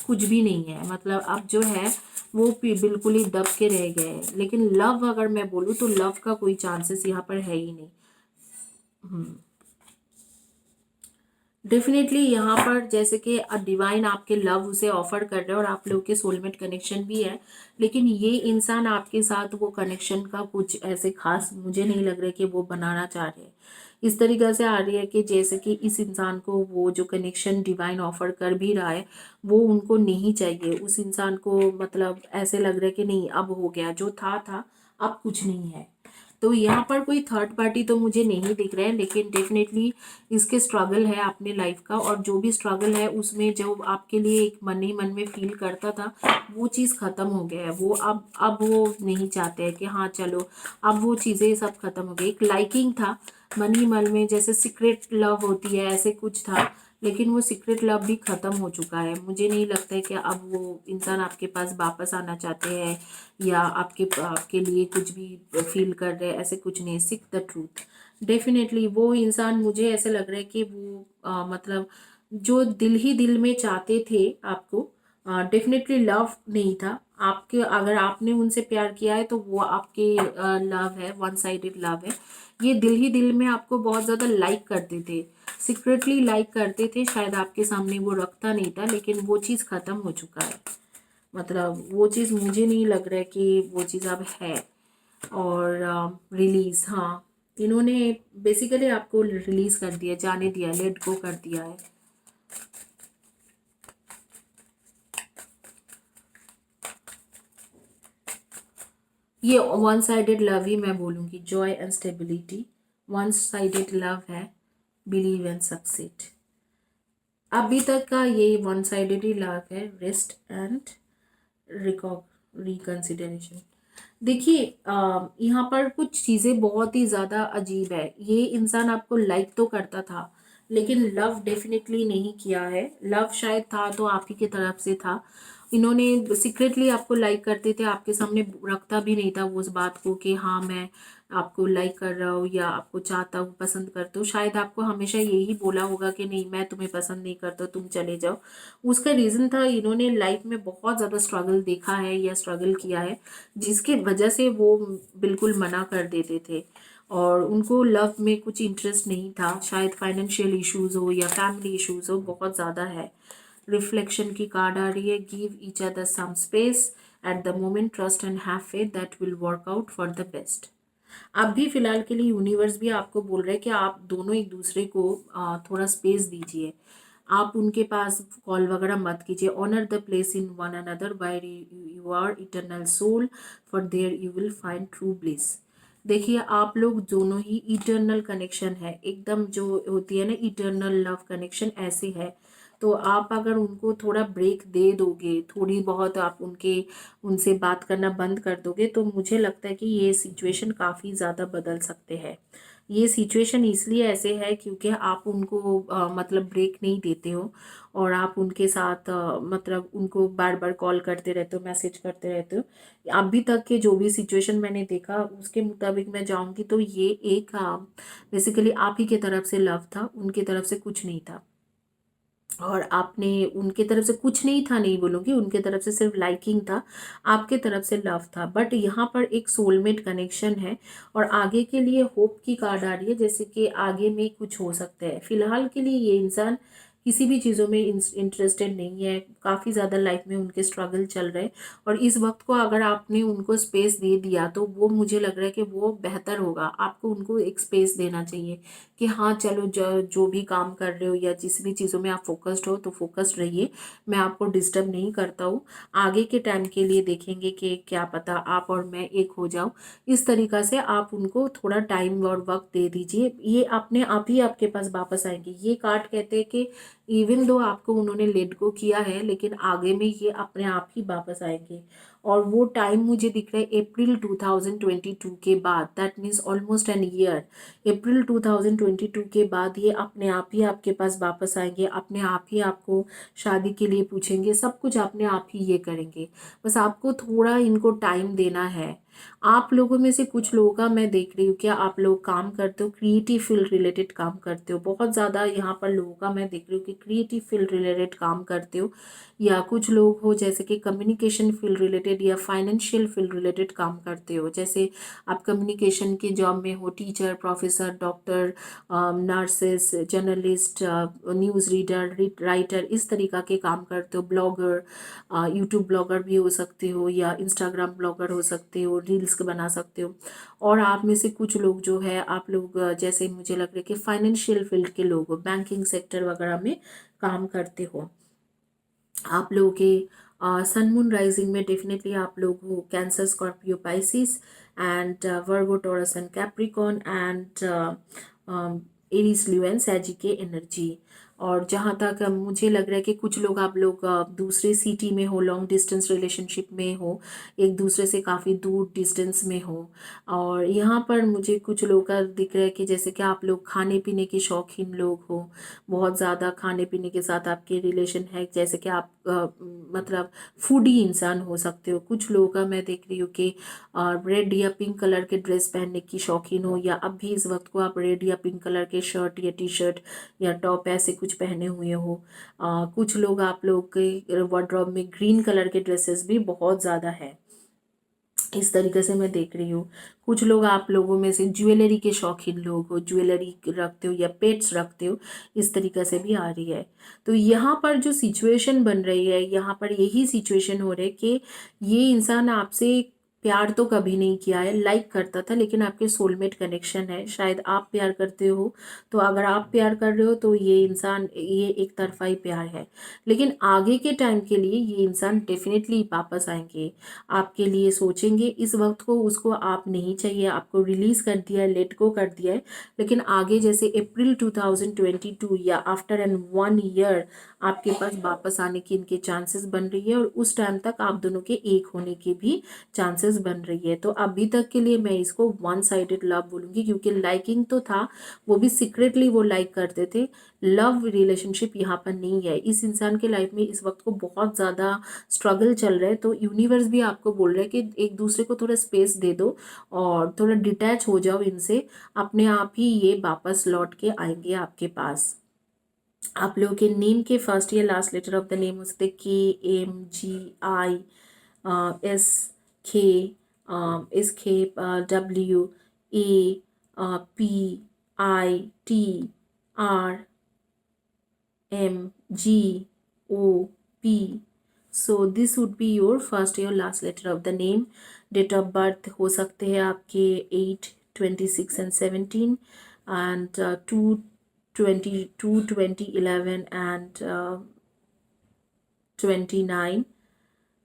कुछ भी नहीं है, मतलब अब जो है वो बिल्कुल ही दब के रह गए हैं। लेकिन लव अगर मैं बोलूँ तो लव का कोई चांसेस यहाँ पर है ही नहीं। डेफिनेटली यहाँ पर जैसे कि डिवाइन आपके लव उसे ऑफर कर रहे हैं और आप लोग के सोलमेट कनेक्शन भी है, लेकिन ये इंसान आपके साथ वो कनेक्शन का कुछ ऐसे खास मुझे नहीं लग रहा है कि वो बनाना चाह रहे हैं। इस तरीके से आ रही है कि जैसे कि इस इंसान को वो जो कनेक्शन डिवाइन ऑफर कर भी रहा है वो उनको नहीं चाहिए। उस इंसान को मतलब ऐसे लग रहा है कि नहीं, अब हो गया, जो था अब कुछ नहीं है। तो यहाँ पर कोई थर्ड पार्टी तो मुझे नहीं दिख रहा है, लेकिन डेफिनेटली इसके स्ट्रगल है अपने लाइफ का, और जो भी स्ट्रगल है उसमें जो आपके लिए एक मन ही मन में फील करता था वो चीज़ ख़त्म हो गया है। वो अब वो नहीं चाहते हैं कि हाँ चलो, अब वो चीज़ें सब खत्म हो गई। एक लाइकिंग था मन ही मन में, जैसे सीक्रेट लव होती है ऐसे कुछ था, लेकिन वो सीक्रेट लव भी ख़त्म हो चुका है। मुझे नहीं लगता है कि अब वो इंसान आपके पास वापस आना चाहते हैं या आपके आपके लिए कुछ भी फील कर रहे हैं, ऐसे कुछ नहीं। Seek the truth. डेफिनेटली वो इंसान, मुझे ऐसे लग रहा है कि वो मतलब जो दिल ही दिल में चाहते थे आपको, डेफिनेटली लव नहीं था आपके। अगर आपने उनसे प्यार किया है तो वो आपके लव है, वन साइडेड लव है। ये दिल ही दिल में आपको बहुत ज़्यादा लाइक करते थे, सीक्रेटली लाइक करते थे, शायद आपके सामने वो रखता नहीं था, लेकिन वो चीज़ ख़त्म हो चुका है। मतलब वो चीज़ मुझे नहीं लग रहा है कि वो चीज़ अब है। और रिलीज़, हाँ, इन्होंने बेसिकली आपको रिलीज़ कर दिया, जाने दिया, लेट गो कर दिया है। ये वन साइडेड लव ही मैं बोलूँगी, Joy and stability, one sided love है, बिलीव एंड सक्सेड। अभी तक का ये वन साइडेड ही लव है, रेस्ट एंड रिकॉन्सिडरेशन। देखिए यहाँ पर कुछ चीज़ें बहुत ही ज़्यादा अजीब है। ये इंसान आपको लाइक तो करता था, लेकिन लव डेफिनेटली नहीं किया है। लव शायद था तो आप ही की तरफ से था। इन्होंने सीक्रेटली आपको लाइक करते थे, आपके सामने रखता भी नहीं था वो उस बात को कि हाँ मैं आपको लाइक कर रहा हूँ या आपको चाहता हूँ, पसंद करता हूँ। शायद आपको हमेशा यही बोला होगा कि नहीं, मैं तुम्हें पसंद नहीं करता, तुम चले जाओ। उसका रीज़न था इन्होंने लाइफ में बहुत ज़्यादा स्ट्रगल देखा है या स्ट्रगल किया है, जिसके वजह से वो बिल्कुल मना कर देते थे। और उनको लव में कुछ इंटरेस्ट नहीं था, शायद फाइनेंशियल इश्यूज हो या फैमिली इश्यूज हो, बहुत ज़्यादा है। रिफ्लेक्शन की कार्ड आ रही है, give each other some space at the moment, trust and have faith that will work out for the best. अब भी फिलहाल के लिए यूनिवर्स भी आपको बोल रहे हैं कि आप दोनों एक दूसरे को थोड़ा स्पेस दीजिए। आप उनके पास कॉल वगैरह मत कीजिए। Honour the place in one another by you are eternal soul, for there you will find true bliss. देखिए आप लोग दोनों ही इटर्नल कनेक्शन है, एकदम जो होती है ना इटर्नल लव कनेक्शन, ऐसे है। तो आप अगर उनको थोड़ा ब्रेक दे दोगे, थोड़ी बहुत आप उनसे बात करना बंद कर दोगे, तो मुझे लगता है कि ये सिचुएशन काफ़ी ज़्यादा बदल सकते हैं। ये सिचुएशन इसलिए ऐसे है क्योंकि आप उनको मतलब ब्रेक नहीं देते हो, और आप उनके साथ मतलब उनको बार बार कॉल करते रहते हो, मैसेज करते रहते हो। अभी तक के जो भी सिचुएशन मैंने देखा उसके मुताबिक मैं जाऊंगी तो ये एक बेसिकली आप ही के तरफ से लव था, उनके तरफ से कुछ नहीं था। और आपने उनके तरफ से कुछ नहीं था नहीं बोलूँगी, उनके तरफ से सिर्फ लाइकिंग था, आपके तरफ से लव था। बट यहाँ पर एक सोलमेट कनेक्शन है और आगे के लिए होप की कार्ड आ रही है, जैसे कि आगे में कुछ हो सकता है। फिलहाल के लिए ये इंसान किसी भी चीज़ों में इंटरेस्टेड नहीं है, काफ़ी ज़्यादा लाइफ में उनके स्ट्रगल चल रहे हैं। और इस वक्त को अगर आपने उनको स्पेस दे दिया तो वो मुझे लग रहा है कि वो बेहतर होगा। आपको उनको एक स्पेस देना चाहिए कि हाँ चलो, जो भी काम कर रहे हो या जिस भी चीज़ों में आप फोकस्ड हो तो फोकस्ड रहिए, मैं आपको डिस्टर्ब नहीं करता हूँ। आगे के टाइम के लिए देखेंगे कि क्या पता आप और मैं एक हो जाओ। इस तरीक़ा से आप उनको थोड़ा टाइम और वक्त दे दीजिए, ये अपने आप ही आपके पास वापस आएंगे। ये कार्ड कहते हैं कि इवन दो आपको उन्होंने लेट गो किया है, लेकिन आगे में ये अपने आप ही वापस आएंगे। और वो टाइम मुझे दिख रहा है अप्रैल 2022 के बाद, that means almost an year. April 2022 के बाद ये अपने आप ही आपके पास वापस आएंगे, अपने आप ही आपको शादी के लिए पूछेंगे, सब कुछ अपने आप ही ये करेंगे। बस आपको थोड़ा इनको टाइम देना है। आप लोगों में से कुछ लोगों का मैं देख रही हूँ, क्या आप लोग काम करते हो, क्रिएटिव फील्ड रिलेटेड काम करते हो, बहुत ज़्यादा यहाँ पर लोगों का मैं देख रही हूँ कि क्रिएटिव फील्ड रिलेटेड काम करते हो, या कुछ लोग हो जैसे कि कम्युनिकेशन फील्ड रिलेटेड या फाइनेंशियल फील्ड रिलेटेड काम करते हो, जैसे आप कम्युनिकेशन के जॉब में हो, teacher, professor, doctor, nurses, journalist, news reader, writer, इस तरीक़ा के काम करते हो, ब्लॉगर, यूट्यूब ब्लॉगर भी हो सकते हो या इंस्टाग्राम ब्लॉगर हो सकते हो, रील्स बना सकते हो। और आप में से कुछ लोग जो है, आप लोग जैसे मुझे लग रहा है कि फाइनेंशियल फील्ड के लोग हो, बैंकिंग सेक्टर वगैरह में काम करते हो। आप लोगों के सन मून राइजिंग में डेफिनेटली आप लोग हो cancer, Scorpio, Pisces and Virgo, Taurus and Capricorn and Aries, Leo and Sagi के एनर्जी। और जहाँ तक मुझे लग रहा है कि कुछ लोग, आप लोग दूसरे सिटी में हो, लॉन्ग डिस्टेंस रिलेशनशिप में हो, एक दूसरे से काफ़ी दूर डिस्टेंस में हो। और यहाँ पर मुझे कुछ लोग का दिख रहा है कि जैसे कि आप लोग खाने पीने के शौकीन लोग हो, बहुत ज़्यादा खाने पीने के साथ आपके रिलेशन है, जैसे कि आप मतलब फूडी इंसान हो सकते हो। कुछ लोगों का मैं देख रही हूँ कि रेड या पिंक कलर के ड्रेस पहनने की शौकीन हो, या अब भी इस वक्त को आप रेड या पिंक कलर के शर्ट या टी शर्ट या टॉप ऐसे कुछ पहने हुए हो। कुछ लोग, आप लोग के वार्डरोब में ग्रीन कलर के ड्रेसेस भी बहुत ज़्यादा है, इस तरीके से मैं देख रही हूँ। कुछ लोग, आप लोगों में से ज्वेलरी के शौकीन लोग हो, ज्वेलरी रखते हो या पेट्स रखते हो, इस तरीके से भी आ रही है। तो यहाँ पर जो सिचुएशन बन रही है, यहाँ पर यही सिचुएशन हो रही है कि ये इंसान आपसे प्यार तो कभी नहीं किया है, लाइक करता था, लेकिन आपके सोलमेट कनेक्शन है, शायद आप प्यार करते हो। तो अगर आप प्यार कर रहे हो तो ये इंसान, ये एक तरफा ही प्यार है, लेकिन आगे के टाइम के लिए ये इंसान डेफिनेटली वापस आएंगे, आपके लिए सोचेंगे। इस वक्त को उसको आप नहीं चाहिए, आपको रिलीज कर दिया है, लेट गो कर दिया है, लेकिन आगे जैसे अप्रैल 2022 या आफ्टर एन 1 ईयर आपके पास वापस आने की इनके चांसेस बन रही है, और उस टाइम तक आप दोनों के एक होने के भी चांसेस बन रही है। तो अभी तक के लिए मैं इसको वन साइडेड लव बोलूँगी, क्योंकि लाइकिंग तो था, वो भी सीक्रेटली वो लाइक करते थे। लव रिलेशनशिप यहाँ पर नहीं है। इस इंसान के लाइफ में इस वक्त को बहुत ज़्यादा स्ट्रगल चल रहा है, तो यूनिवर्स भी आपको बोल रहा है कि एक दूसरे को थोड़ा स्पेस दे दो और थोड़ा डिटैच हो जाओ इनसे, अपने आप ही ये वापस लौट के आएंगे आपके पास। आप लोगों के नेम के फर्स्ट या last letter of the name हो सकते KMGI, SK, WAPITRMGOP. So this would be your first or last letter of the name. Date of birth हो सकते हैं आपके 8, 26 and 17 and 2, 20, 11 and 29.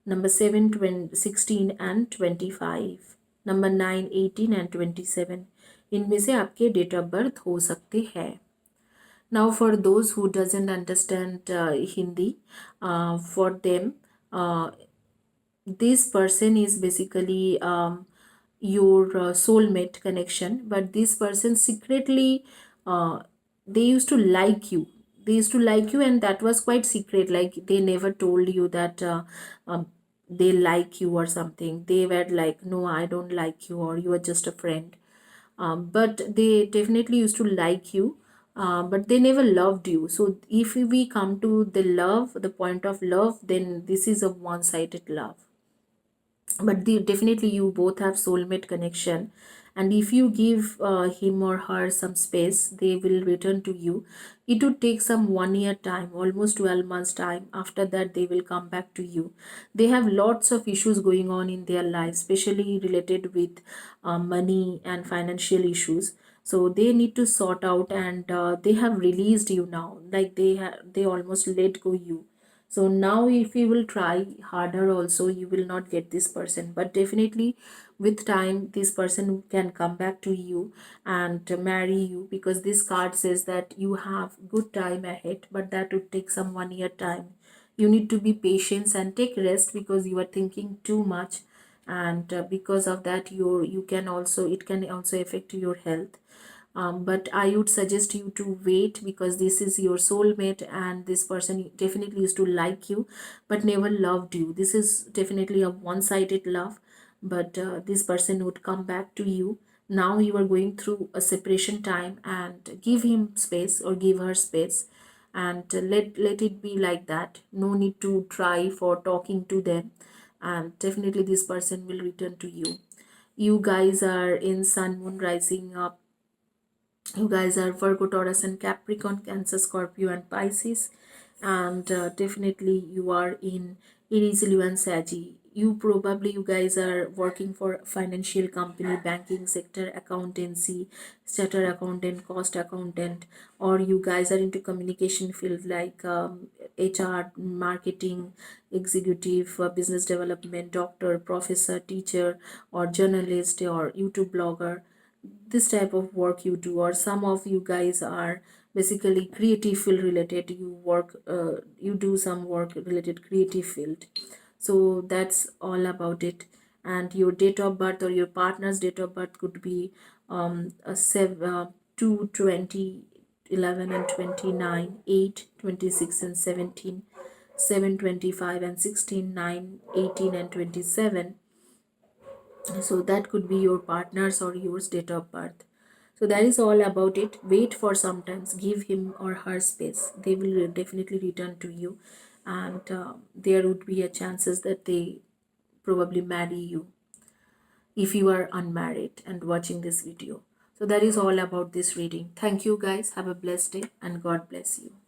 Number 7, 16 and 25. Number 9, 18 and 27. इनमें से आपके डेट ऑफ बर्थ हो सकते हैं। Now for those who doesn't understand Hindi, for them, this person is basically your soulmate connection, but this person secretly, they used to like you, and that was quite secret, like they never told you that they like you or something. They were like, no, I don't like you, or you are just a friend. But they definitely used to like you, but they never loved you. So if we come to the love, the point of love, then this is a one-sided love. But definitely you both have soulmate connection, and if you give him or her some space, they will return to you. It would take some 1 year time, almost 12 months time. After that they will come back to you. They have lots of issues going on in their life, especially related with money and financial issues, so they need to sort out, and they have released you now, like they almost let go you. So now if you will try harder also, you will not get this person, but definitely with time this person can come back to you and marry you, because this card says that you have good time ahead, but that would take some 1 year time. You need to be patient and take rest, because you are thinking too much, and because of that you can also, it can also affect your health. But I would suggest you to wait, because this is your soulmate, and this person definitely used to like you but never loved you. This is definitely a one-sided love. but this person would come back to you. Now you are going through a separation time, and give him space or give her space, and let it be like that. No need to try for talking to them, and definitely this person will return to you. You guys are in sun moon rising up. You guys are Virgo, Taurus, and Capricorn, Cancer, Scorpio, and Pisces. And definitely you are in Aries, Leo, and Saggy. You guys are working for financial company, banking sector, accountancy, starter accountant, cost accountant, or you guys are into communication field like HR, marketing, executive, business development, doctor, professor, teacher, or journalist, or YouTube blogger. This type of work you do, or some of you guys are basically creative field related. You do some work related creative field. So that's all about it. And your date of birth or your partner's date of birth could be 2 20 11 and 29, 8 26 and 17, 7 25 and 16, 9 18 and 27. So that could be your partner's or yours date of birth. So that is all about it. Wait for sometimes, give him or her space. They will definitely return to you, and there would be a chances that they probably marry you if you are unmarried and watching this video. So that is all about this reading. Thank you guys. Have a blessed day and God bless you.